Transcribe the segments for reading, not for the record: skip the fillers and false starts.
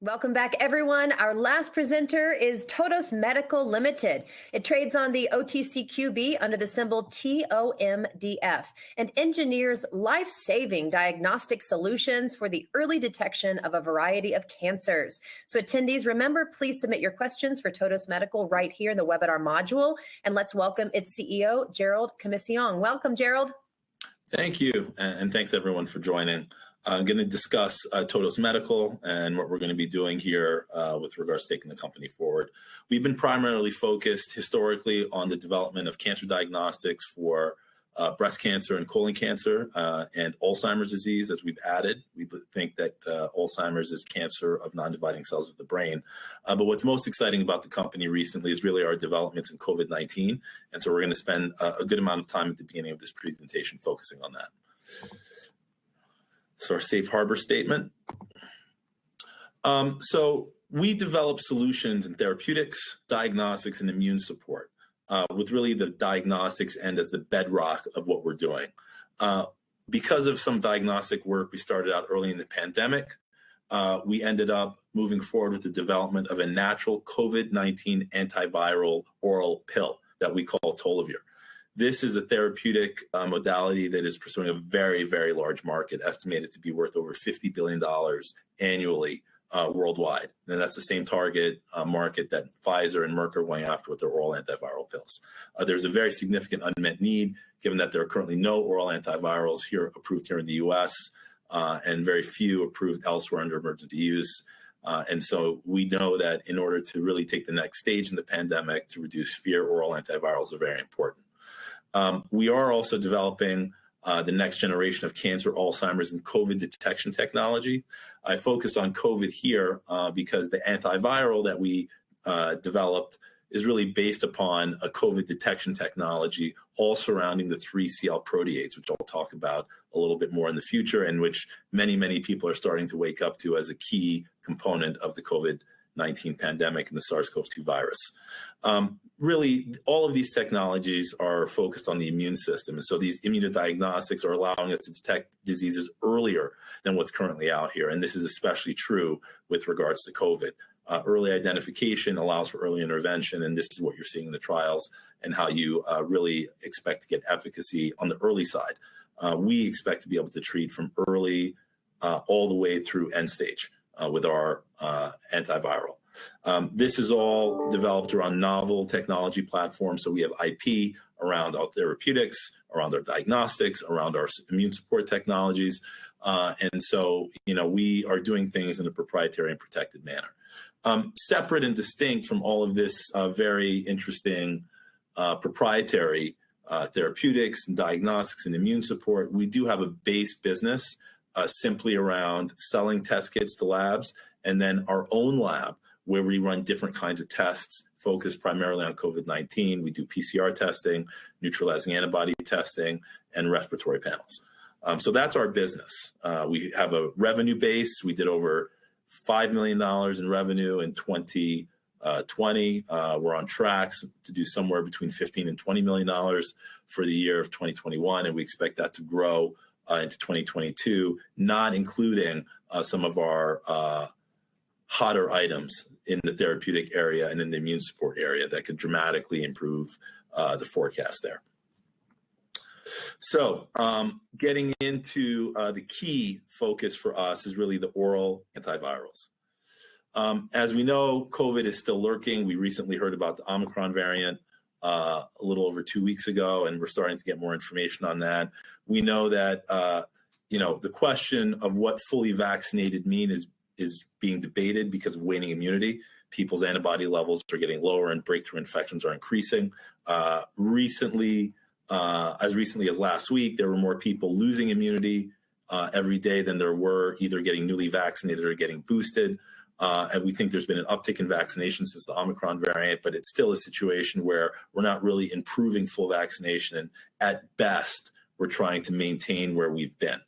Welcome back, everyone. Our last presenter is Todos Medical Limited. It trades on the OTCQB under the symbol TOMDF and engineers life-saving diagnostic solutions for the early detection of a variety of cancers. So attendees, remember, please submit your questions for Todos Medical right here in the webinar module. And let's welcome its CEO, Gerald Commissiong. Welcome, Gerald. Thank you, and thanks everyone for joining. I'm going to discuss Todos Medical and what we're going to be doing here with regards to taking the company forward. We've been primarily focused historically on the development of cancer diagnostics for breast cancer and colon cancer and Alzheimer's disease, as we've added. We think that Alzheimer's is cancer of non-dividing cells of the brain. But what's most exciting about the company recently is really our developments in COVID-19. And so we're going to spend a good amount of time at the beginning of this presentation focusing on that. So our safe harbor statement. So we develop solutions in therapeutics, diagnostics, and immune support, with really the diagnostics end as the bedrock of what we're doing. Because of some diagnostic work we started out early in the pandemic, we ended up moving forward with the development of a natural COVID-19 antiviral oral pill that we call Tolavir. This is a therapeutic modality that is pursuing a very, very large market, estimated to be worth over $50 billion annually worldwide. And that's the same target market that Pfizer and Merck are going after with their oral antiviral pills. There's a very significant unmet need, given that there are currently no oral antivirals approved here in the US, and very few approved elsewhere under emergency use. And so we know that in order to really take the next stage in the pandemic to reduce fear, oral antivirals are very important. We are also developing the next generation of cancer, Alzheimer's, and COVID detection technology. I focus on COVID here because the antiviral that we developed is really based upon a COVID detection technology, all surrounding the 3CL protease, which I'll talk about a little bit more in the future, and which many, many people are starting to wake up to as a key component of the COVID-19 pandemic and the SARS-CoV-2 virus. Really, all of these technologies are focused on the immune system. And so these immunodiagnostics are allowing us to detect diseases earlier than what's currently out here. And this is especially true with regards to COVID. Early identification allows for early intervention. And this is what you're seeing in the trials and how you really expect to get efficacy on the early side. We expect to be able to treat from early all the way through end stage with our antiviral. This is all developed around novel technology platforms. So we have IP around our therapeutics, around our diagnostics, around our immune support technologies. And so, we are doing things in a proprietary and protected manner. Separate and distinct from all of this very interesting proprietary therapeutics and diagnostics and immune support, we do have a base business simply around selling test kits to labs, and then our own lab, where we run different kinds of tests focused primarily on COVID-19. We do PCR testing, neutralizing antibody testing, and respiratory panels. So that's our business. We have a revenue base. We did over $5 million in revenue in 2020. We're on track to do somewhere between $15 and $20 million for the year of 2021, and we expect that to grow into 2022, not including some of our hotter items in the therapeutic area and in the immune support area that could dramatically improve the forecast there. So getting into the key focus for us is really the oral antivirals. As we know, COVID is still lurking. We recently heard about the Omicron variant a little over 2 weeks ago, and we're starting to get more information on that. We know that, the question of what fully vaccinated mean is being debated because of waning immunity. People's antibody levels are getting lower and breakthrough infections are increasing. As recently as last week, there were more people losing immunity every day than there were either getting newly vaccinated or getting boosted. And we think there's been an uptick in vaccination since the Omicron variant, but it's still a situation where we're not really improving full vaccination. And at best, we're trying to maintain where we've been.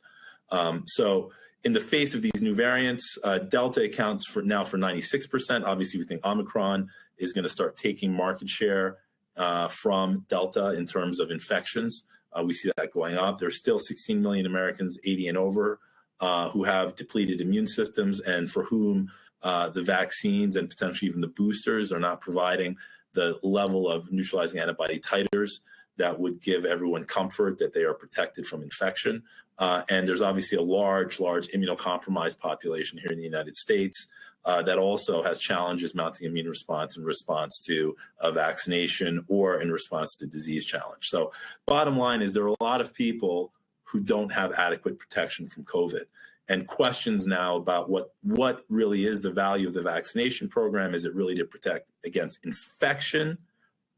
So in the face of these new variants, Delta accounts for 96%. Obviously, we think Omicron is going to start taking market share from Delta in terms of infections. We see that going up. There's still 16 million Americans 80 and over who have depleted immune systems and for whom the vaccines and potentially even the boosters are not providing the level of neutralizing antibody titers that would give everyone comfort that they are protected from infection. And there's obviously a large immunocompromised population here in the United States that also has challenges mounting immune response in response to a vaccination or in response to disease challenge. So bottom line is there are a lot of people who don't have adequate protection from COVID. And questions now about what really is the value of the vaccination program. Is it really to protect against infection,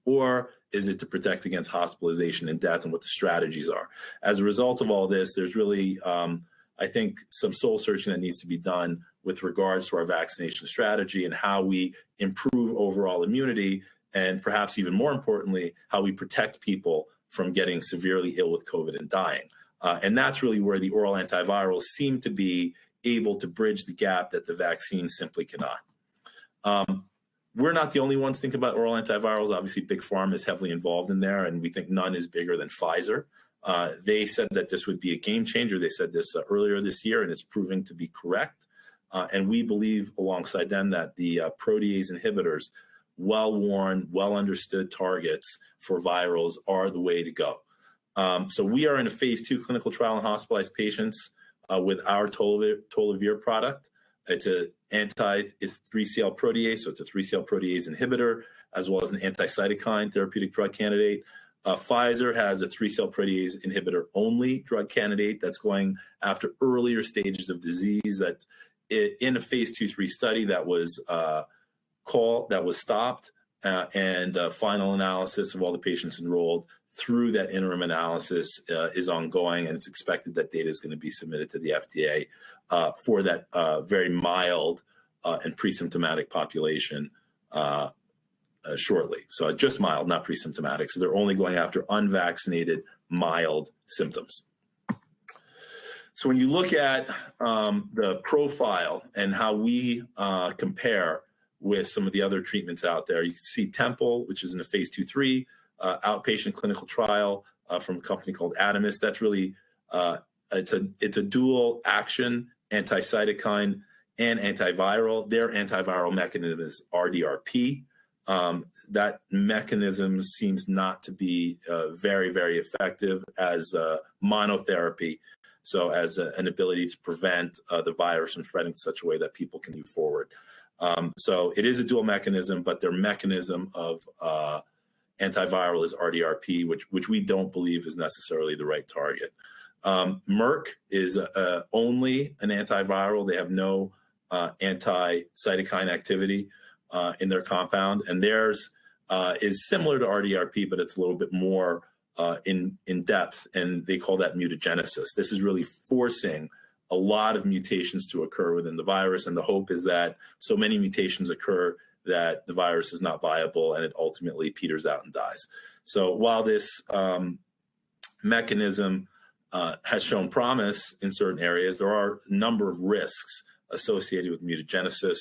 or is it to protect against hospitalization and death, and what the strategies are? As a result of all this, there's really, I think, some soul searching that needs to be done with regards to our vaccination strategy and how we improve overall immunity, and perhaps even more importantly, how we protect people from getting severely ill with COVID and dying. And that's really where the oral antivirals seem to be able to bridge the gap that the vaccine simply cannot. We're not the only ones thinking about oral antivirals. Obviously, Big Pharma is heavily involved in there, and we think none is bigger than Pfizer. They said that this would be a game changer. They said this earlier this year, and it's proving to be correct. And we believe alongside them that the protease inhibitors, well-worn, well-understood targets for virals are the way to go. So we are in a phase 2 clinical trial in hospitalized patients with our Tolavir product. It's it's 3CL protease, so it's a 3CL protease inhibitor, as well as an anti-cytokine therapeutic drug candidate. Pfizer has a 3CL protease inhibitor only drug candidate that's going after earlier stages of disease. That in a phase 2/3 study that was stopped, and final analysis of all the patients enrolled through that interim analysis is ongoing, and it's expected that data is going to be submitted to the FDA for that very mild and pre-symptomatic population shortly. So just mild, not pre-symptomatic. So they're only going after unvaccinated mild symptoms. So when you look at the profile and how we compare with some of the other treatments out there, you can see Temple, which is in a phase 2/3, outpatient clinical trial from a company called Adamis. That's really it's a dual action anti-cytokine and antiviral. Their antiviral mechanism is RDRP. That mechanism seems not to be very, very effective as monotherapy. So as an ability to prevent the virus from spreading in such a way that people can move forward. So it is a dual mechanism, but their mechanism of antiviral is RDRP, which we don't believe is necessarily the right target. Merck is only an antiviral. They have no anti-cytokine activity in their compound, and theirs is similar to RDRP, but it's a little bit more in depth, and they call that mutagenesis. This is really forcing a lot of mutations to occur within the virus, and the hope is that so many mutations occur that the virus is not viable and it ultimately peters out and dies. So while this mechanism has shown promise in certain areas, there are a number of risks associated with mutagenesis,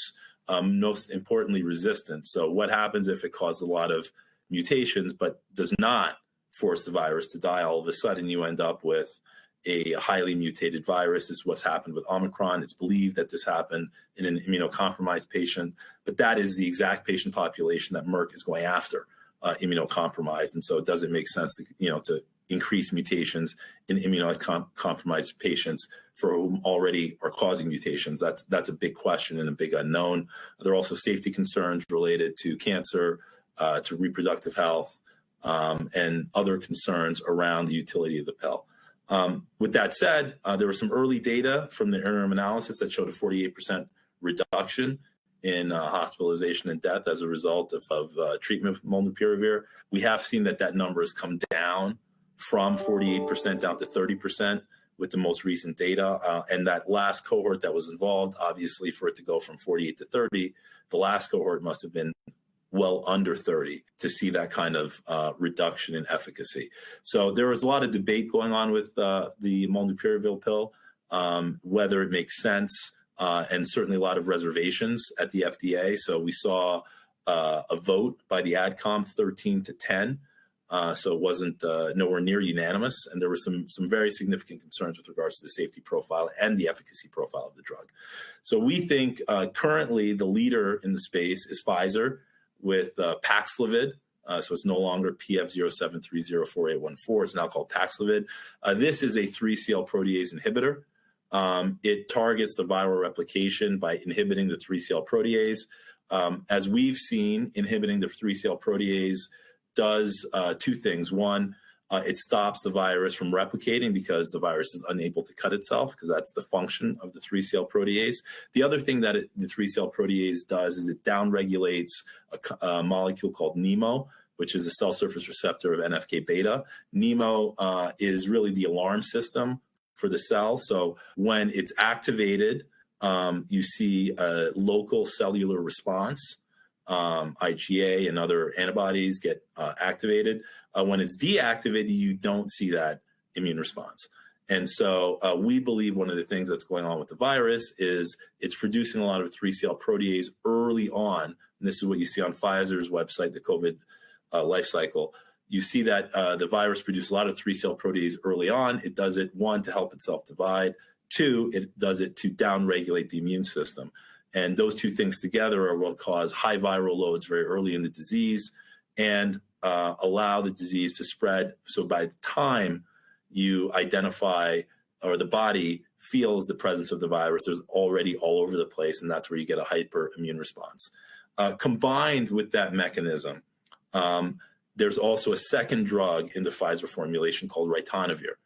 most importantly resistance. So what happens if it causes a lot of mutations but does not force the virus to die? All of a sudden you end up with a highly mutated virus. This is what's happened with Omicron. It's believed that this happened in an immunocompromised patient, but that is the exact patient population that Merck is going after, immunocompromised. And so it doesn't make sense to increase mutations in immunocompromised patients for whom already are causing mutations. That's a big question and a big unknown. There are also safety concerns related to cancer, to reproductive health, and other concerns around the utility of the pill. With that said, there was some early data from the interim analysis that showed a 48% reduction in hospitalization and death as a result of treatment with molnupiravir. We have seen that number has come down from 48% down to 30% with the most recent data. And that last cohort that was involved, obviously, for it to go from 48 to 30, the last cohort must have been well under 30 to see that kind of reduction in efficacy. So there was a lot of debate going on with the molnupiravir pill, whether it makes sense, and certainly a lot of reservations at the FDA. So we saw a vote by the AdCom 13-10. So it wasn't nowhere near unanimous, and there were some very significant concerns with regards to the safety profile and the efficacy profile of the drug. So we think currently the leader in the space is Pfizer with Paxlovid. So it's no longer PF07304814. It's now called Paxlovid. This is a 3-CL protease inhibitor. It targets the viral replication by inhibiting the 3-CL protease. As we've seen, inhibiting the 3-CL protease does two things. One, it stops the virus from replicating because the virus is unable to cut itself, because that's the function of the 3-CL protease. The other thing that the 3-CL protease does is it downregulates a molecule called NEMO, which is a cell surface receptor of NFK beta. NEMO is really the alarm system for the cell. So when it's activated, you see a local cellular response. IgA and other antibodies get activated. When it's deactivated, you don't see that immune response. And so we believe one of the things that's going on with the virus is it's producing a lot of 3-CL protease early on. And this is what you see on Pfizer's website, the COVID life cycle. You see that the virus produces a lot of 3-CL protease early on. It does it, one, to help itself divide. Two, it does it to downregulate the immune system. And those two things together are what cause high viral loads very early in the disease and allow the disease to spread. So by the time you identify or the body feels the presence of the virus, there's already all over the place, and that's where you get a hyperimmune response. Combined with that mechanism, there's also a second drug in the Pfizer formulation called ritonavir.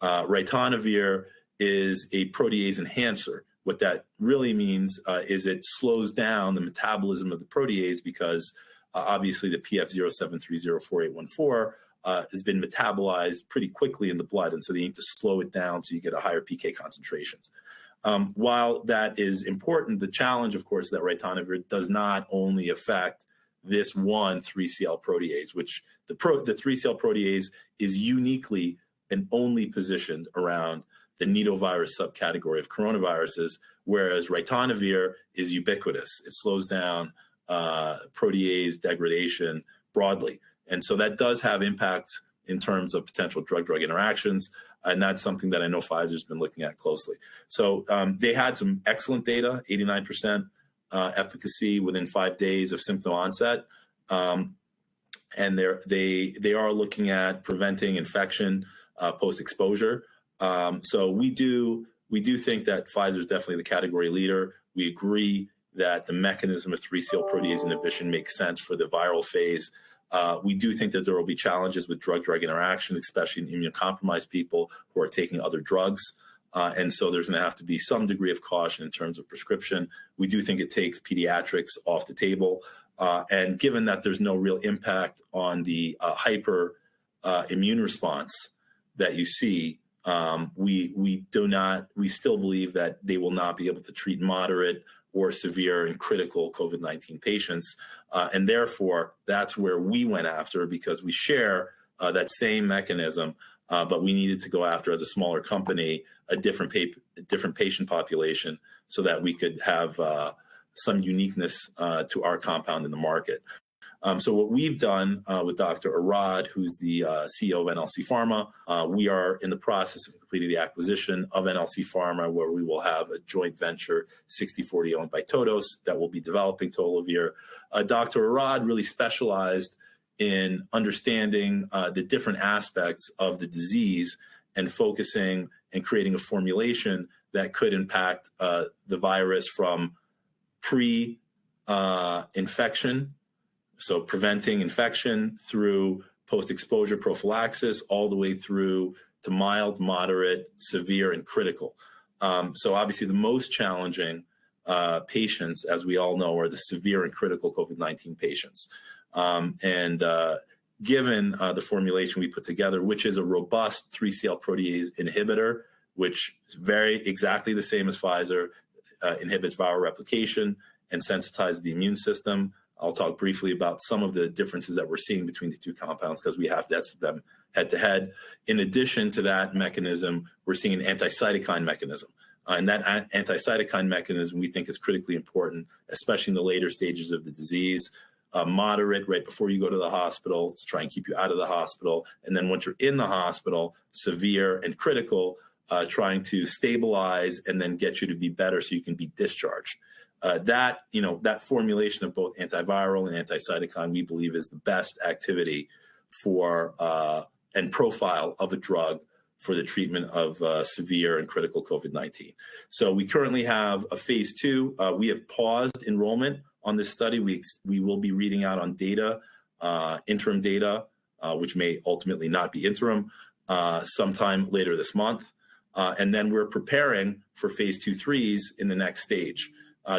Ritonavir is a protease enhancer. What that really means is it slows down the metabolism of the protease because obviously the PF07304814 has been metabolized pretty quickly in the blood, and so they need to slow it down so you get a higher PK concentrations. While that is important, the challenge, of course, that ritonavir does not only affect this one 3-CL protease, which the 3-CL protease is uniquely and only positioned around the nidovirus subcategory of coronaviruses, whereas ritonavir is ubiquitous. It slows down protease degradation broadly. And so that does have impacts in terms of potential drug-drug interactions, and that's something that I know Pfizer's been looking at closely. So they had some excellent data, 89% efficacy within 5 days of symptom onset. And they are looking at preventing infection post-exposure. So we do think that Pfizer is definitely the category leader. We agree that the mechanism of 3-CL protease inhibition makes sense for the viral phase. We do think that there will be challenges with drug-drug interactions, especially in immunocompromised people who are taking other drugs. And so there's going to have to be some degree of caution in terms of prescription. We do think it takes pediatrics off the table. And given that there's no real impact on the hyper immune response that you see, we still believe that they will not be able to treat moderate or severe and critical COVID-19 patients. And therefore, that's where we went after, because we share that same mechanism, but we needed to go after, as a smaller company, a different patient population so that we could have some uniqueness to our compound in the market. So what we've done with Dr. Arad, who's the CEO of NLC Pharma, we are in the process of completing the acquisition of NLC Pharma, where we will have a joint venture 60/40 owned by Todos that will be developing Tolavir. Dr. Arad really specialized in understanding the different aspects of the disease and focusing and creating a formulation that could impact the virus from pre-infection, so preventing infection, through post-exposure prophylaxis, all the way through to mild, moderate, severe, and critical. So obviously the most challenging patients, as we all know, are the severe and critical COVID-19 patients. Given the formulation we put together, which is a robust 3-CL protease inhibitor, which is exactly the same as Pfizer, inhibits viral replication and sensitizes the immune system. I'll talk briefly about some of the differences that we're seeing between the two compounds, because we have to test them head to head. In addition to that mechanism, we're seeing an anti-cytokine mechanism. And that anti-cytokine mechanism we think is critically important, especially in the later stages of the disease. moderate right before you go to the hospital to try and keep you out of the hospital. And then once you're in the hospital, severe and critical, trying to stabilize and then get you to be better so you can be discharged. That formulation of both antiviral and anti-cytokine, we believe, is the best activity for and profile of a drug for the treatment of severe and critical COVID-19. So we currently have a phase 2. We have paused enrollment on this study. We will be reading out on data, interim data, which may ultimately not be interim, sometime later this month. And then we're preparing for phase 2/3s in the next stage.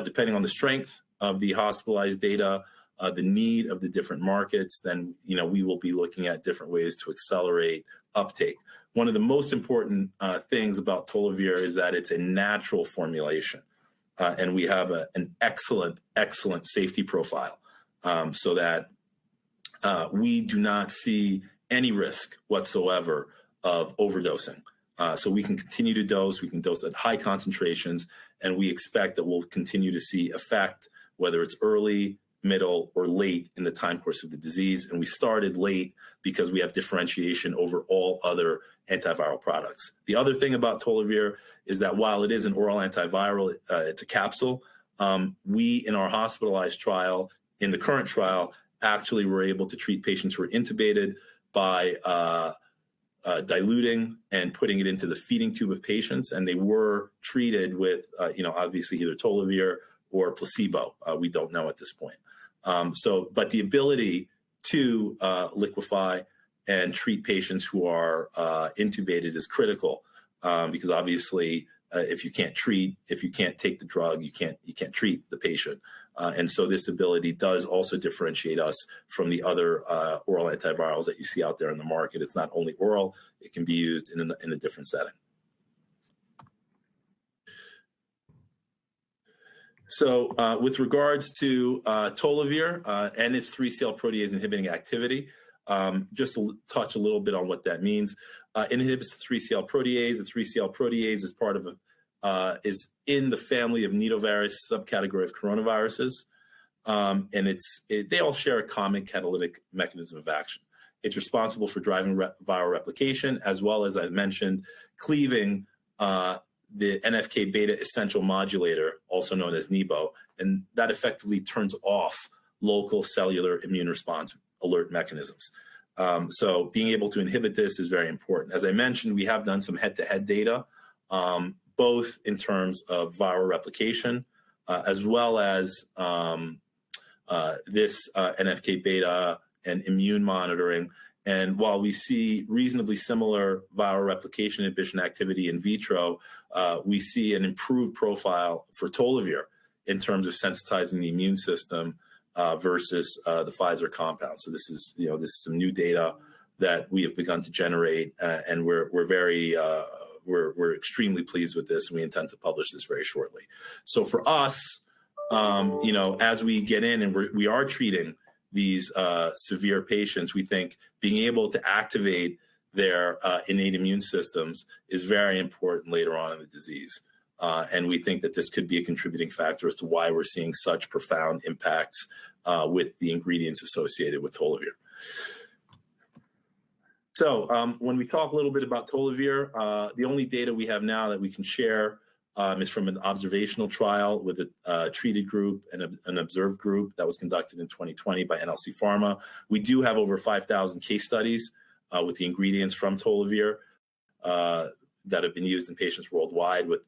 Depending on the strength of the hospitalized data, the need of the different markets, then we will be looking at different ways to accelerate uptake. One of the most important things about Tolavir is that it's a natural formulation, and we have an excellent safety profile, so that we do not see any risk whatsoever of overdosing. So we can continue to dose, we can dose at high concentrations, and we expect that we'll continue to see effect, whether it's early, middle, or late in the time course of the disease. And we started late because we have differentiation over all other antiviral products. The other thing about Tolavir is that while it is an oral antiviral, it's a capsule. We, in our hospitalized trial, in the current trial, actually were able to treat patients who were intubated by diluting and putting it into the feeding tube of patients, and they were treated with, obviously either Tolavir or placebo. We don't know at this point. But the ability to liquefy and treat patients who are intubated is critical, because obviously, if you can't take the drug, you can't treat the patient. And so this ability does also differentiate us from the other oral antivirals that you see out there in the market. It's not only oral, it can be used in a different setting. So with regards to Tolavir and its 3-CL protease inhibiting activity, just to touch a little bit on what that means. It inhibits the 3-CL protease. The 3-CL protease is part of is in the family of nidovirus subcategory of coronaviruses, and they all share a common catalytic mechanism of action. It's responsible for driving viral replication, as well as I mentioned, cleaving the NFK beta essential modulator, also known as NEBO, and that effectively turns off local cellular immune response alert mechanisms. So being able to inhibit this is very important. As I mentioned, we have done some head-to-head data, both in terms of viral replication, as well as this NFK beta and immune monitoring. And while we see reasonably similar viral replication inhibition activity in vitro, we see an improved profile for Tolavir in terms of sensitizing the immune system versus the Pfizer compound. So this is some new data that we have begun to generate, and we're extremely pleased with this, and we intend to publish this very shortly. So for us, as we get in and we are treating these severe patients, we think being able to activate their innate immune systems is very important later on in the disease. And we think that this could be a contributing factor as to why we're seeing such profound impacts with the ingredients associated with Tolavir. So when we talk a little bit about Tolavir, the only data we have now that we can share is from an observational trial with a treated group and an observed group that was conducted in 2020 by NLC Pharma. We do have over 5,000 case studies with the ingredients from Tolavir that have been used in patients worldwide, with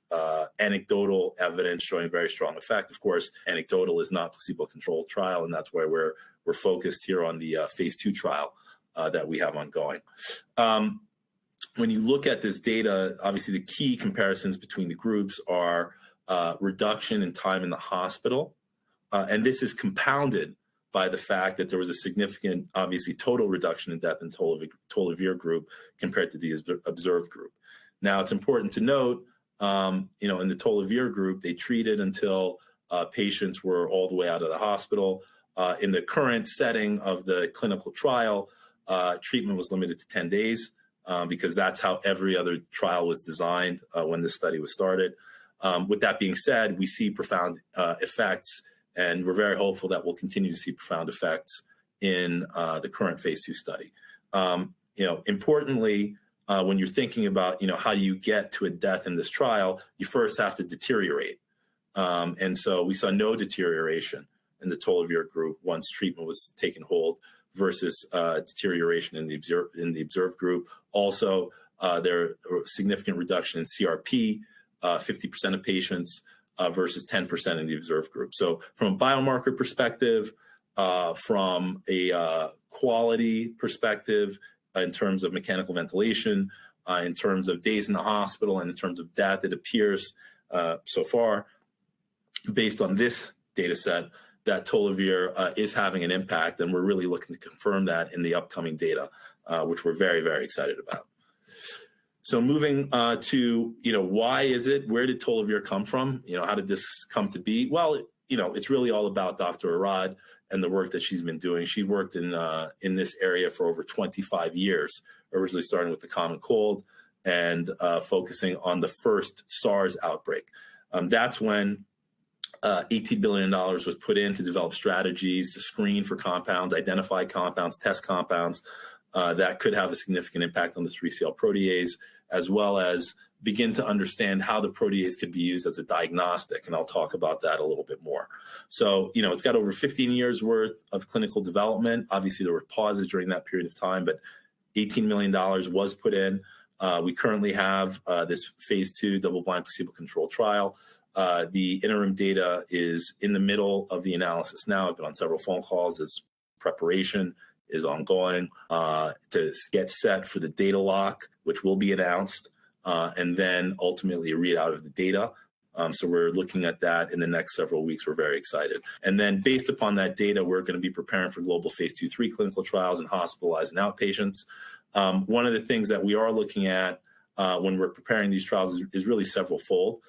anecdotal evidence showing very strong effect. Of course, anecdotal is not a placebo-controlled trial, and that's why we're focused here on the phase 2 trial that we have ongoing. When you look at this data, obviously the key comparisons between the groups are reduction in time in the hospital. And this is compounded by the fact that there was a significant, obviously, total reduction in death in Tolavir group compared to the observed group. Now, it's important to note, in the Tolavir group, they treated until patients were all the way out of the hospital. In the current setting of the clinical trial, treatment was limited to 10 days. Because that's how every other trial was designed when this study was started. With that being said, we see profound effects And we're very hopeful that we'll continue to see profound effects in the current phase 2 study. Importantly, when you're thinking about, how do you get to a death in this trial, you first have to deteriorate. And so we saw no deterioration in the Tolavir group once treatment was taken hold versus deterioration in the observed group. Also, there were significant reduction in CRP, 50% of patients versus 10% in the observed group. So from a biomarker perspective, from a quality perspective, in terms of mechanical ventilation, in terms of days in the hospital, and in terms of death, it appears so far, based on this data set, that Tolavir is having an impact, and we're really looking to confirm that in the upcoming data, which we're very, very excited about. So moving to, why is it? Where did Tolavir come from? How did this come to be? Well, it's really all about Dr. Arad and the work that she's been doing. She worked in this area for over 25 years, originally starting with the common cold and focusing on the first SARS outbreak. That's when $18 billion was put in to develop strategies to screen for compounds, identify compounds, test compounds that could have a significant impact on the 3CL protease, as well as begin to understand how the protease could be used as a diagnostic. And I'll talk about that a little bit more. So, it's got over 15 years worth of clinical development. Obviously, there were pauses during that period of time, but $18 million was put in. We currently have this phase 2 double-blind placebo-controlled trial. The interim data is in the middle of the analysis now. I've been on several phone calls. This preparation is ongoing to get set for the data lock, which will be announced, and then ultimately a readout of the data. So we're looking at that in the next several weeks. We're very excited. And then based upon that data, we're going to be preparing for global phase 2/3 clinical trials in hospitalized and outpatients. One of the things that we are looking at when we're preparing these trials is really several fold.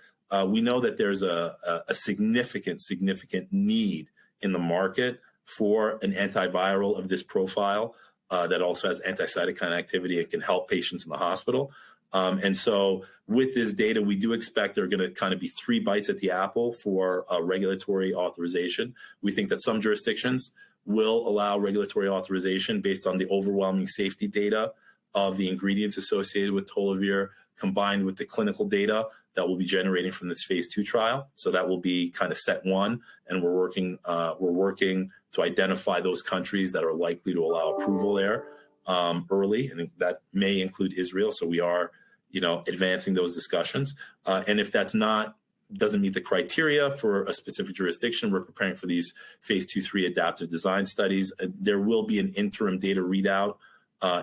We know that there's a significant need in the market for an antiviral of this profile that also has anti-cytokine activity and can help patients in the hospital. And so with this data, we do expect there are going to kind of be 3 bites at the apple for regulatory authorization. We think that some jurisdictions will allow regulatory authorization based on the overwhelming safety data of the ingredients associated with Tolavir, combined with the clinical data that we'll be generating from this phase 2 trial. So that will be kind of set one, and we're working to identify those countries that are likely to allow approval there early, and that may include Israel. So we are, advancing those discussions. And if that's doesn't meet the criteria for a specific jurisdiction, we're preparing for these phase 2/3 adaptive design studies. There will be an interim data readout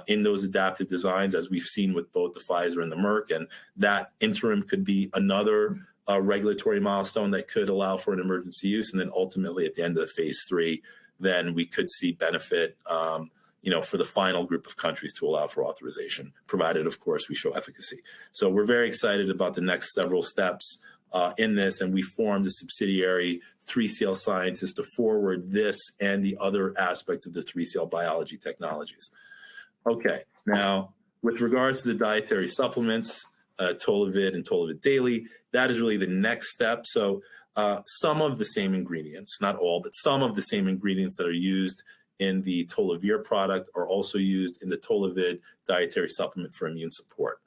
in those adaptive designs, as we've seen with both the Pfizer and the Merck, and that interim could be another regulatory milestone that could allow for an emergency use, and then ultimately at the end of the phase 3, then we could see benefit, for the final group of countries to allow for authorization, provided, of course, we show efficacy. So we're very excited about the next several steps in this, and we formed a subsidiary, 3CL Sciences, to forward this and the other aspects of the 3CL biology technologies. Okay, now with regards to the dietary supplements, Tolavir and Tolavir Daily, that is really the next step. So some of the same ingredients, not all, but some of the same ingredients that are used in the Tolavir product are also used in the Tolavir dietary supplement for immune support.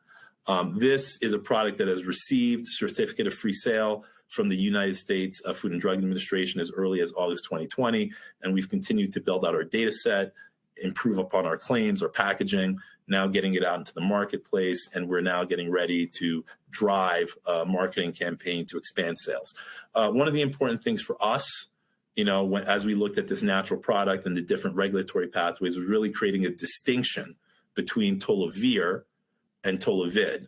This is a product that has received certificate of free sale from the United States Food and Drug Administration as early as August 2020, and we've continued to build out our data set, improve upon our claims, our packaging, now getting it out into the marketplace, and we're now getting ready to drive a marketing campaign to expand sales. One of the important things for us, as we looked at this natural product and the different regulatory pathways, was really creating a distinction between Tolavir and Tolavir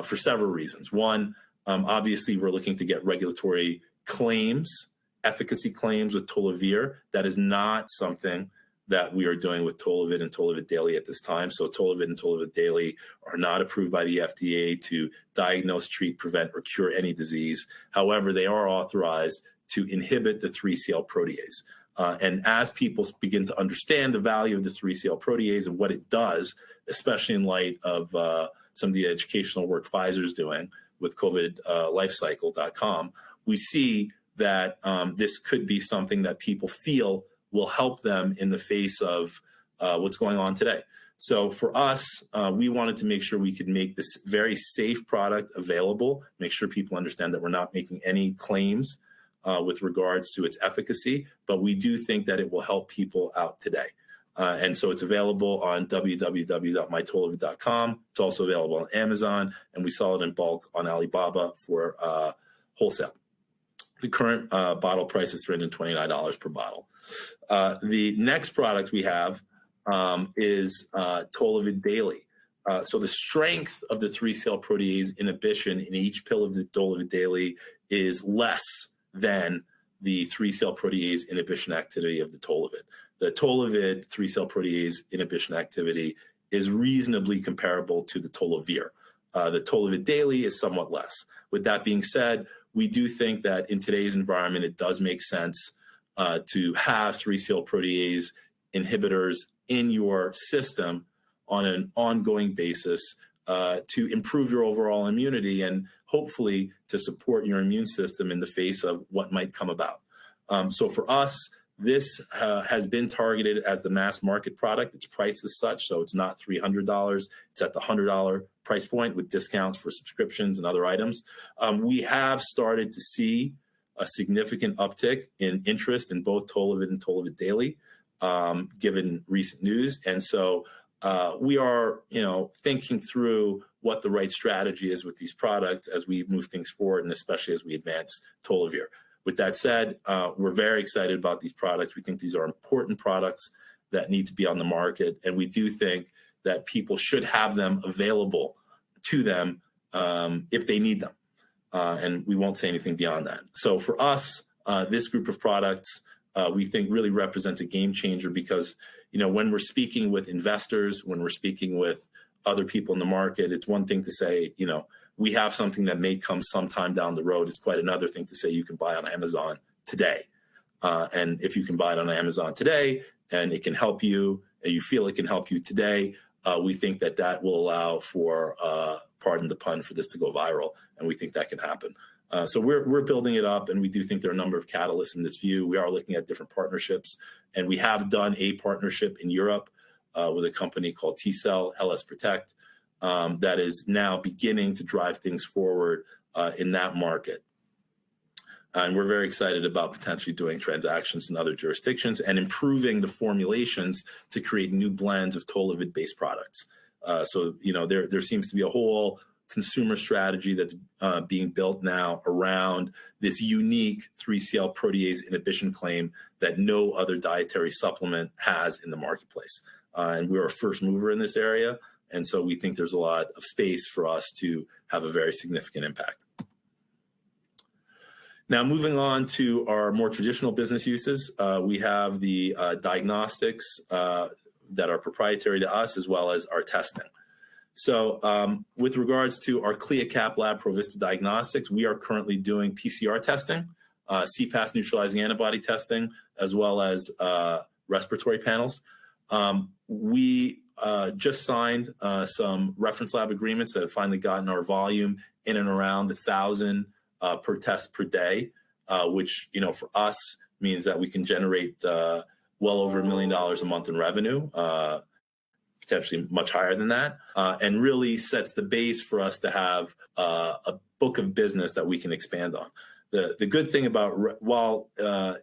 for several reasons. One, obviously, we're looking to get regulatory claims, efficacy claims with Tolavir. That is not something that we are doing with Tolavir and Tolavir Daily at this time. So Tolavir and Tolavir Daily are not approved by the FDA to diagnose, treat, prevent, or cure any disease. However, they are authorized to inhibit the 3CL protease. And as people begin to understand the value of the 3CL protease and what it does, especially in light of some of the educational work Pfizer is doing with COVIDlifecycle.com, we see that this could be something that people feel will help them in the face of what's going on today. So for us, we wanted to make sure we could make this very safe product available, make sure people understand that we're not making any claims with regards to its efficacy, but we do think that it will help people out today. And so it's available on www.mytolavir.com. It's also available on Amazon, and we sell it in bulk on Alibaba for wholesale. The current bottle price is $329 per bottle. The next product we have is Tolavir Daily. So the strength of the 3-cell protease inhibition in each pill of the Tolavir Daily is less than the 3-cell protease inhibition activity of the Tolavir. The Tolavir 3-cell protease inhibition activity is reasonably comparable to the Tolavir. The Tolavir Daily is somewhat less. With that being said, we do think that in today's environment, it does make sense to have 3-cell protease inhibitors in your system on an ongoing basis to improve your overall immunity and hopefully to support your immune system in the face of what might come about. So for us, this has been targeted as the mass market product. It's priced as such, so it's not $300. It's at the $100 price point with discounts for subscriptions and other items. We have started to see a significant uptick in interest in both Tolavir and Tolavir Daily, given recent news. And so we are, thinking through what the right strategy is with these products as we move things forward, and especially as we advance Tolavir. With that said, we're very excited about these products. We think these are important products that need to be on the market, and we do think that people should have them available to them if they need them. And we won't say anything beyond that. So for us, this group of products, we think really represents a game changer because, when we're speaking with investors, when we're speaking with other people in the market, it's one thing to say, we have something that may come sometime down the road. It's quite another thing to say you can buy on Amazon today. And if you can buy it on Amazon today and it can help you, and you feel it can help you today, we think that that will allow for, pardon the pun, for this to go viral. And we think that can happen. So we're building it up, and we do think there are a number of catalysts in this view. We are looking at different partnerships, and we have done a partnership in Europe with a company called T-Cell, LS Protect, that is now beginning to drive things forward in that market. And we're very excited about potentially doing transactions in other jurisdictions and improving the formulations to create new blends of Tolavir-based products. So, there seems to be a whole consumer strategy that's being built now around this unique 3-cell protease inhibition claim that no other dietary supplement has in the marketplace. And we're a first mover in this area. And so we think there's a lot of space for us to have a very significant impact. Now, moving on to our more traditional business uses, we have the diagnostics that are proprietary to us, as well as our testing. So with regards to our CLIA-CAP lab, Provista Diagnostics, we are currently doing PCR testing, CPAS neutralizing antibody testing, as well as respiratory panels. We just signed some reference lab agreements that have finally gotten our volume in and around 1,000 per test per day, which, for us means that we can generate well over $1 million a month in revenue, potentially much higher than that, and really sets the base for us to have a book of business that we can expand on. The good thing about, while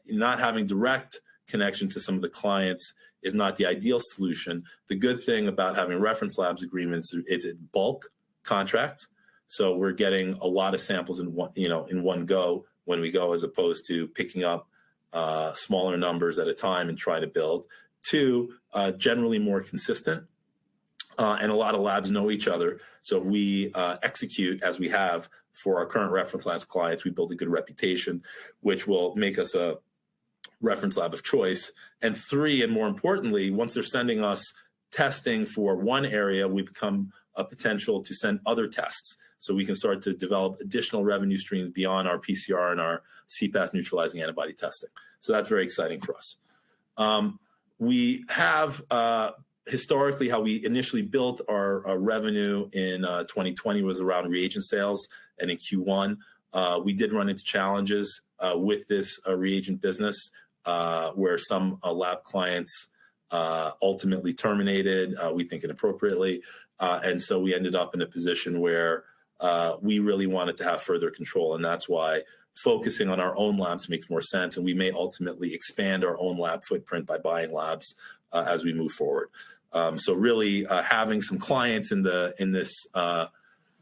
not having direct connection to some of the clients is not the ideal solution, the good thing about having reference labs agreements, it's a bulk contract. So we're getting a lot of samples in one go when we go, as opposed to picking up smaller numbers at a time and try to build. Two, generally more consistent. And a lot of labs know each other. So if we execute as we have for our current reference labs clients, we build a good reputation, which will make us a reference lab of choice. And three, and more importantly, once they're sending us testing for one area, we become a potential to send other tests. So we can start to develop additional revenue streams beyond our PCR and our CPAS neutralizing antibody testing. So that's very exciting for us. We have historically, how we initially built our revenue in 2020 was around reagent sales, and in Q1 We did run into challenges with this reagent business where some lab clients ultimately terminated, we think inappropriately. And so we ended up in a position where we really wanted to have further control. And that's why focusing on our own labs makes more sense. And we may ultimately expand our own lab footprint by buying labs as we move forward. So really having some clients in this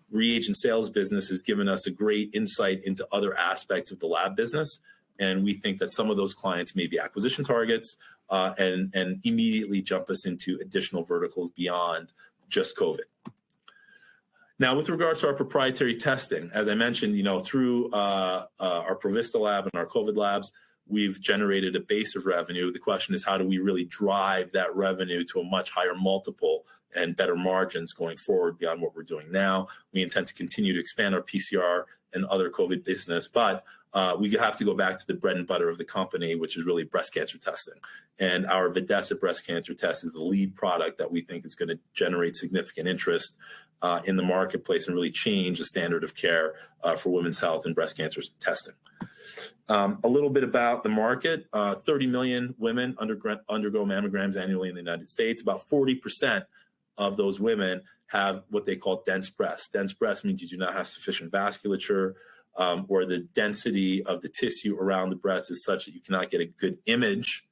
reagent sales business has given us a great insight into other aspects of the lab business. And we think that some of those clients may be acquisition targets and immediately jump us into additional verticals beyond just COVID. Now, with regards to our proprietary testing, as I mentioned, through our Provista lab and our COVID labs, we've generated a base of revenue. The question is, how do we really drive that revenue to a much higher multiple and better margins going forward beyond what we're doing now? We intend to continue to expand our PCR and other COVID business, but we have to go back to the bread and butter of the company, which is really breast cancer testing. And our Videssa breast cancer test is the lead product that we think is going to generate significant interest in the marketplace and really change the standard of care for women's health and breast cancer testing. A little bit about the market. 30 million women undergo mammograms annually in the United States. About 40% of those women have what they call dense breast. Dense breast means you do not have sufficient vasculature or the density of the tissue around the breast is such that you cannot get a good image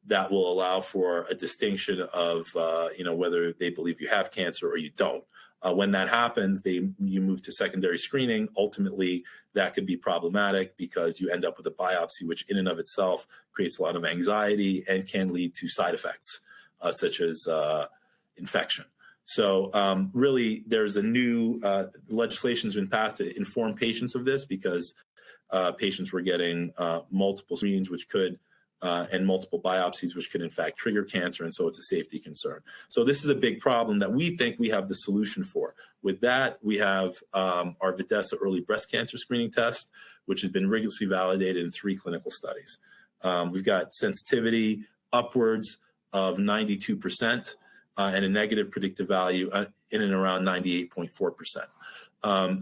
that will allow for a distinction of whether they believe you have cancer or you don't. When that happens, you move to secondary screening. Ultimately, that could be problematic because you end up with a biopsy, which in and of itself creates a lot of anxiety and can lead to side effects such as infection. So really, there's a new legislation has been passed to inform patients of this because patients were getting multiple screens, which could and multiple biopsies, which could in fact trigger cancer. And so it's a safety concern. So this is a big problem that we think we have the solution for. With that, we have our Videssa early breast cancer screening test, which has been rigorously validated in 3 clinical studies. We've got sensitivity upwards of 92% and a negative predictive value in and around 98.4%.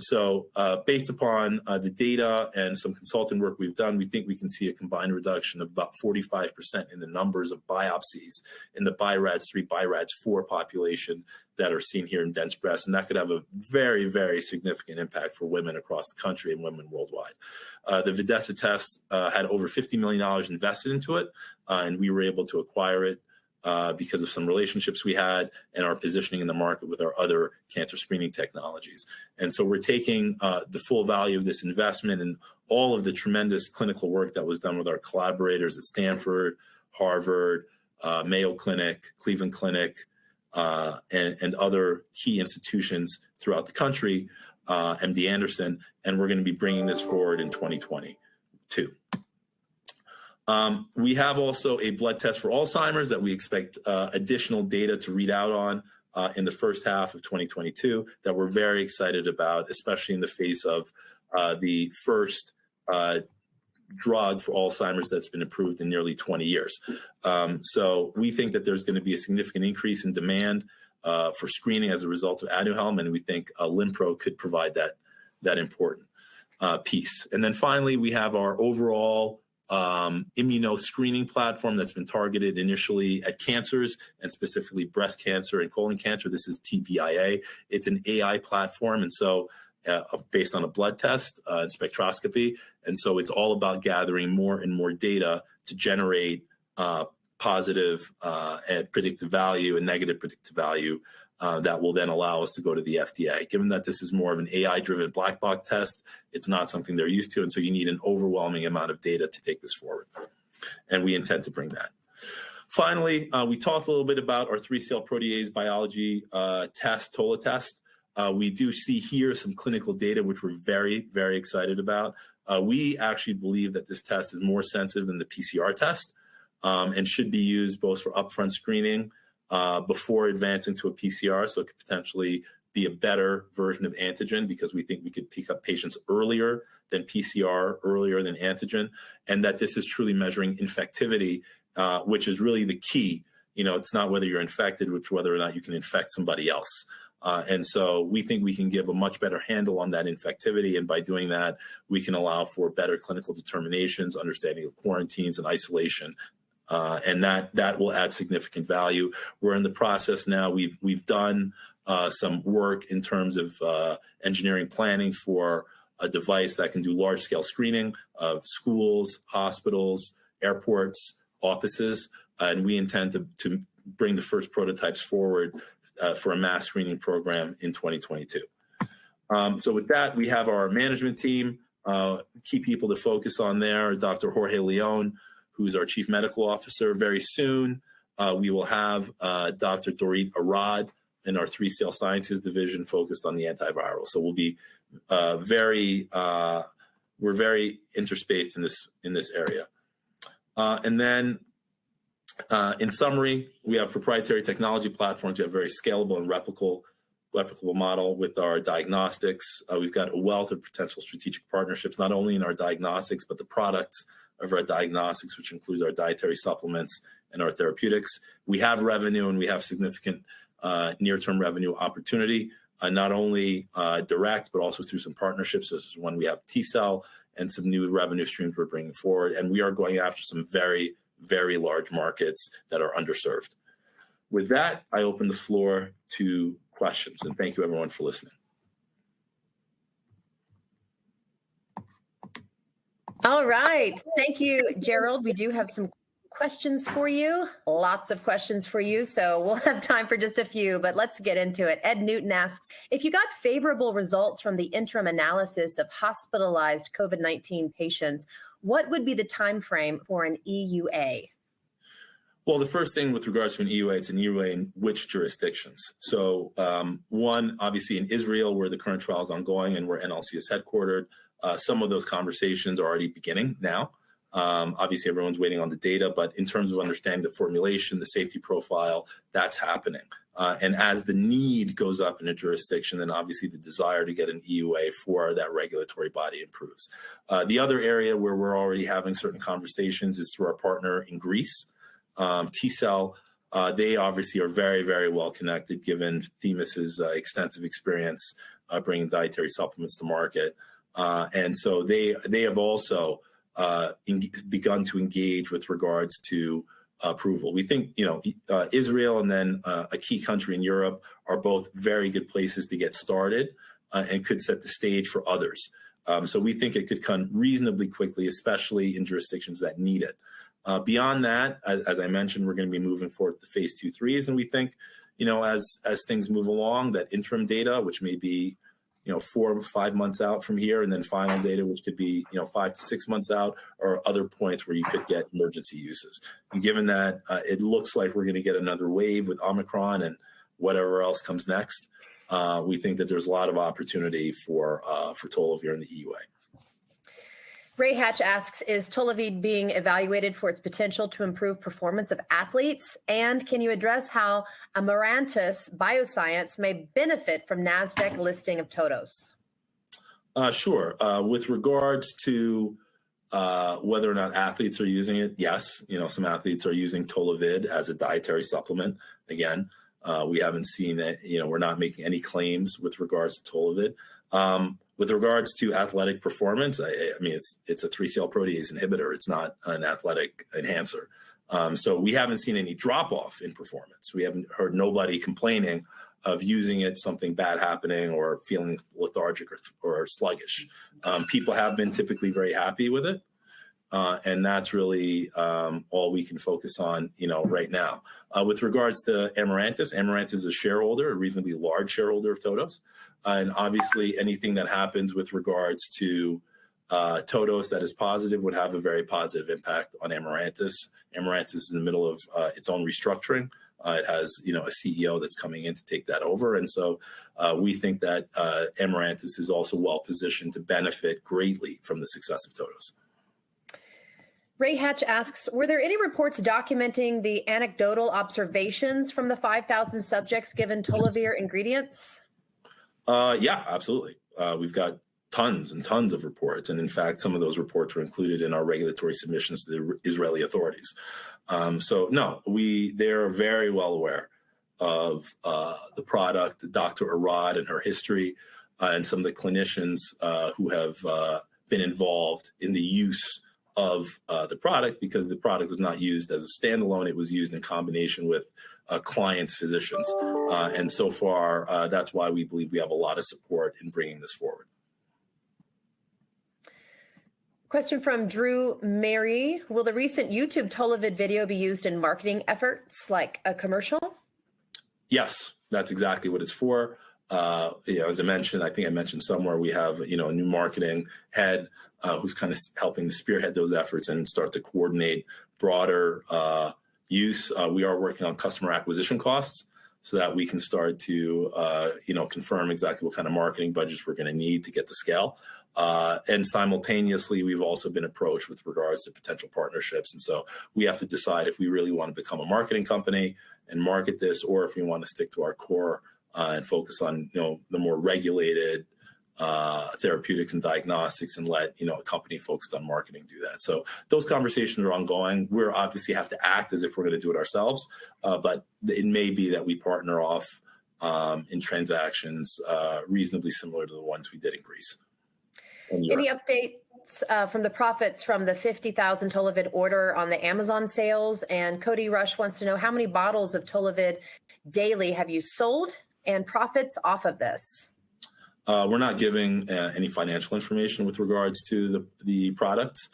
So based upon the data and some consulting work we've done, we think we can see a combined reduction of about 45% in the numbers of biopsies in the BI-RADS3, BI-RADS4 population that are seen here in dense breast. And that could have a very, very significant impact for women across the country and women worldwide. The Videssa test had over $50 million invested into it, and we were able to acquire it because of some relationships we had and our positioning in the market with our other cancer screening technologies. And so we're taking the full value of this investment and all of the tremendous clinical work that was done with our collaborators at Stanford, Harvard, Mayo Clinic, Cleveland Clinic, and other key institutions throughout the country, MD Anderson, and we're going to be bringing this forward in 2022. We have also a blood test for Alzheimer's that we expect additional data to read out on in the first half of 2022 that we're very excited about, especially in the face of the first drug for Alzheimer's that's been approved in nearly 20 years. So we think that there's going to be a significant increase in demand for screening as a result of Aduhelm, and we think Limpro could provide that important piece. And then finally, we have our overall immunoscreening platform that's been targeted initially at cancers and specifically breast cancer and colon cancer. This is TBIA. It's an AI platform, and so based on a blood test and spectroscopy. And so it's all about gathering more and more data to generate positive and predictive value and negative predictive value that will then allow us to go to the FDA. Given that this is more of an AI-driven black box test, it's not something they're used to, and so you need an overwhelming amount of data to take this forward. And we intend to bring that. Finally, we talked a little bit about our 3-cell protease biology test, Tola test. We do see here some clinical data, which we're very, very excited about. We actually believe that this test is more sensitive than the PCR test and should be used both for upfront screening before advancing to a PCR, so it could potentially be a better version of antigen because we think we could pick up patients earlier than PCR, earlier than antigen, and that this is truly measuring infectivity, which is really the key. It's not whether you're infected, which whether or not you can infect somebody else. And so we think we can give a much better handle on that infectivity. And by doing that, we can allow for better clinical determinations, understanding of quarantines and isolation. And that will add significant value. We're in the process now. We've done some work in terms of engineering planning for a device that can do large-scale screening of schools, hospitals, airports, offices. And we intend to bring the first prototypes forward for a mass screening program in 2022. So with that, we have our management team. Key people to focus on there, Dr. Jorge Leon, who's our Chief Medical Officer. Very soon, we will have Dr. Dorit Arad in our 3CL Sciences division focused on the antiviral. So we'll be we're very interspaced in this area. And then in summary, we have proprietary technology platforms. We have very scalable and replicable model with our diagnostics. We've got a wealth of potential strategic partnerships, not only in our diagnostics, but the products of our diagnostics, which includes our dietary supplements and our therapeutics. We have revenue and we have significant near-term revenue opportunity, not only direct, but also through some partnerships. This is when we have T-cell and some new revenue streams we're bringing forward. And we are going after some very, very large markets that are underserved. With that, I open the floor to questions, and thank you everyone for listening. All right. Thank you, Gerald. We do have some questions for you, lots of questions for you. So we'll have time for just a few, but let's get into it. Ed Newton asks, if you got favorable results from the interim analysis of hospitalized COVID-19 patients, what would be the time frame for an EUA? Well, the first thing with regards to an EUA, it's an EUA in which jurisdictions. So one, obviously in Israel, where the current trial is ongoing and where NLC is headquartered, some of those conversations are already beginning now. Obviously, everyone's waiting on the data, but in terms of understanding the formulation, the safety profile, that's happening. And as the need goes up in a jurisdiction, then obviously the desire to get an EUA for that regulatory body improves. The other area where we're already having certain conversations is through our partner in Greece. T-cell, they obviously are very, very well connected given Themis's extensive experience bringing dietary supplements to market. And so they have also begun to engage with regards to approval. We think, Israel and then a key country in Europe are both very good places to get started and could set the stage for others. So we think it could come reasonably quickly, especially in jurisdictions that need it. Beyond that, as I mentioned, we're going to be moving forward to phase 2/3, and we think, as things move along, that interim data, which may be 4 or 5 months out from here, and then final data, which could be 5 to 6 months out, or other points where you could get emergency uses. And given that it looks like we're going to get another wave with Omicron and whatever else comes next, we think that there's a lot of opportunity for Tolavir in the EUA. Ray Hatch asks, is Tolavir being evaluated for its potential to improve performance of athletes? And can you address how Amarantus Bioscience may benefit from NASDAQ listing of Todos? Sure. With regards to whether or not athletes are using it, yes. Some athletes are using Tolavir as a dietary supplement. Again, we haven't seen it. We're not making any claims with regards to Tolavir. With regards to athletic performance, I mean, it's a 3CL protease inhibitor. It's not an athletic enhancer. So we haven't seen any drop-off in performance. We haven't heard nobody complaining of using it, something bad happening, or feeling lethargic or sluggish. People have been typically very happy with it. And that's really all we can focus on, right now. With regards to Amarantus is a shareholder, a reasonably large shareholder of Todos. And obviously anything that happens with regards to Todos that is positive would have a very positive impact on Amarantus. Amarantus is in the middle of its own restructuring. It has, a CEO that's coming in to take that over. And so we think that Amarantus is also well positioned to benefit greatly from the success of Todos. Ray Hatch asks, were there any reports documenting the anecdotal observations from the 5,000 subjects given Tolavir ingredients? Yeah, absolutely. We've got tons and tons of reports. And in fact, some of those reports were included in our regulatory submissions to the Israeli authorities. So no, they're very well aware of the product, Dr. Arad and her history, and some of the clinicians who have been involved in the use of the product, because the product was not used as a standalone. It was used in combination with clients' physicians. And so far, that's why we believe we have a lot of support in bringing this forward. Question from Drew Mary. Will the recent YouTube Tolavir video be used in marketing efforts like a commercial? Yes, that's exactly what it's for. As I mentioned, I think I mentioned somewhere, we have, a new marketing head who's kind of helping to spearhead those efforts and start to coordinate broader use. We are working on customer acquisition costs so that we can start to, confirm exactly what kind of marketing budgets we're going to need to get to scale. And simultaneously, we've also been approached with regards to potential partnerships. And so we have to decide if we really want to become a marketing company and market this, or if we want to stick to our core and focus on, the more regulated therapeutics and diagnostics, and let, a company focused on marketing do that. So those conversations are ongoing. We're obviously have to act as if we're going to do it ourselves, but it may be that we partner off in transactions reasonably similar to the ones we did in Greece. Any updates from the profits from the 50,000 Tolavir order on the Amazon sales? And Cody Rush wants to know, how many bottles of Tolavir daily have you sold and profits off of this? We're not giving any financial information with regards to the products.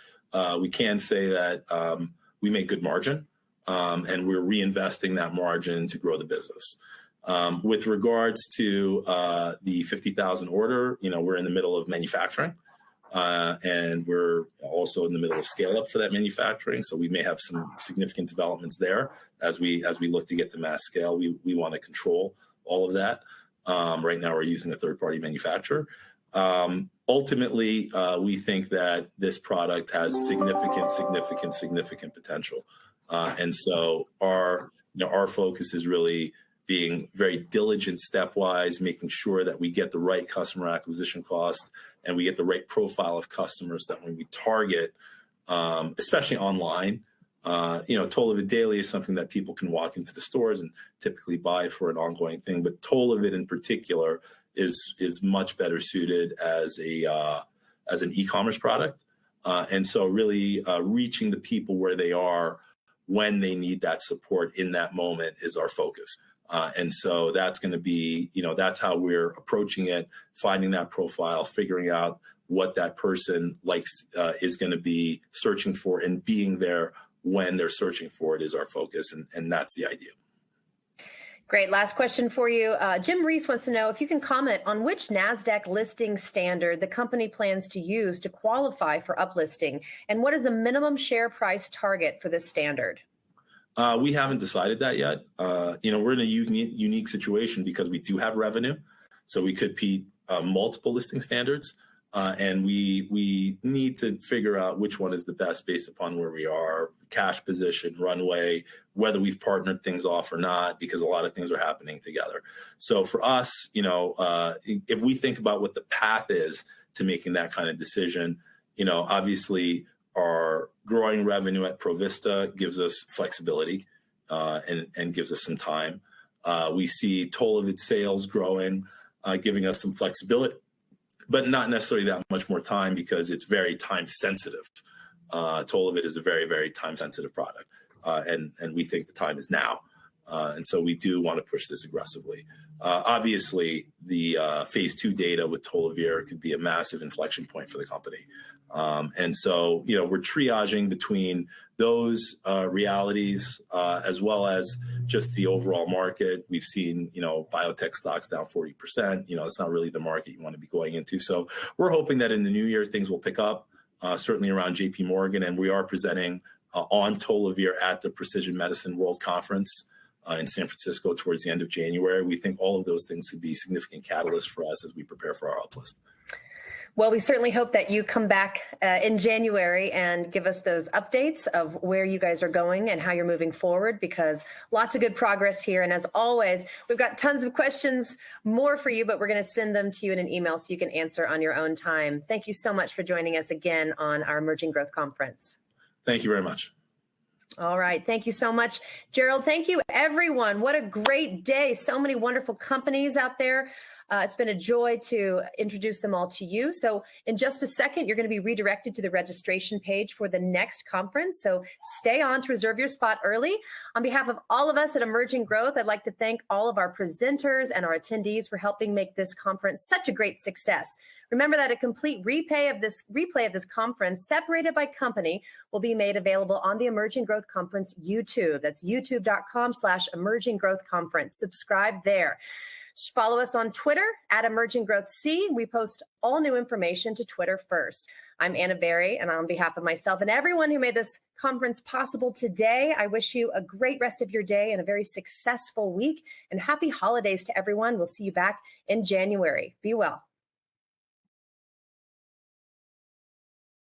We can say that we make good margin, and we're reinvesting that margin to grow the business. With regards to the 50,000 order, we're in the middle of manufacturing, and we're also in the middle of scale up for that manufacturing. So we may have some significant developments there as we look to get to mass scale. We want to control all of that. Right now, we're using a third-party manufacturer. Ultimately, we think that this product has significant potential, and so our focus is really being very diligent, stepwise, making sure that we get the right customer acquisition cost and we get the right profile of customers, that when we target, especially online. Tolavir Daily is something that people can walk into the stores and typically buy for an ongoing thing, but Tolavir in particular is much better suited as an e-commerce product, and so really reaching the people where they are when they need that support in that moment is our focus, and so that's going to be that's how we're approaching it, finding that profile, figuring out what that person likes is going to be searching for, and being there when they're searching for it is our focus, and that's the idea. Great. Last question for you. Jim Reese wants to know if you can comment on which NASDAQ listing standard the company plans to use to qualify for uplisting, and what is the minimum share price target for this standard? We haven't decided that yet. We're in a unique situation because we do have revenue, so we could be multiple listing standards. And we need to figure out which one is the best based upon where we are, cash position, runway, whether we've partnered things off or not, because a lot of things are happening together. So for us, if we think about what the path is to making that kind of decision, obviously our growing revenue at Provista gives us flexibility and gives us some time. We see Tolavir sales growing, giving us some flexibility, but not necessarily that much more time because it's very time sensitive. Tolavir is a very, very time sensitive product. And we think the time is now. And so we do want to push this aggressively. Obviously, the phase 2 data with Tolavir could be a massive inflection point for the company. And so, we're triaging between those realities as well as just the overall market. We've seen, biotech stocks down 40%. It's not really the market you want to be going into. So we're hoping that in the new year, things will pick up, certainly around JP Morgan. And we are presenting on Tolavir at the Precision Medicine World Conference in San Francisco towards the end of January. We think all of those things could be significant catalysts for us as we prepare for our uplist. Well, we certainly hope that you come back in January and give us those updates of where you guys are going and how you're moving forward, because lots of good progress here. And as always, we've got tons of questions more for you, but we're going to send them to you in an email so you can answer on your own time. Thank you so much for joining us again on our Emerging Growth Conference. Thank you very much. All right. Thank you so much, Gerald. Thank you, everyone. What a great day. So many wonderful companies out there. It's been a joy to introduce them all to you. So in just a second, you're going to be redirected to the registration page for the next conference. So stay on to reserve your spot early. On behalf of all of us at Emerging Growth, I'd like to thank all of our presenters and our attendees for helping make this conference such a great success. Remember that a complete replay of this conference, separated by company, will be made available on the Emerging Growth Conference YouTube. That's youtube.com/Emerging Growth Conference. Subscribe there. Follow us on Twitter at Emerging Growth C. We post all new information to Twitter first. I'm Anna Berry, and on behalf of myself and everyone who made this conference possible today, I wish you a great rest of your day and a very successful week, and happy holidays to everyone. We'll see you back in January. Be well.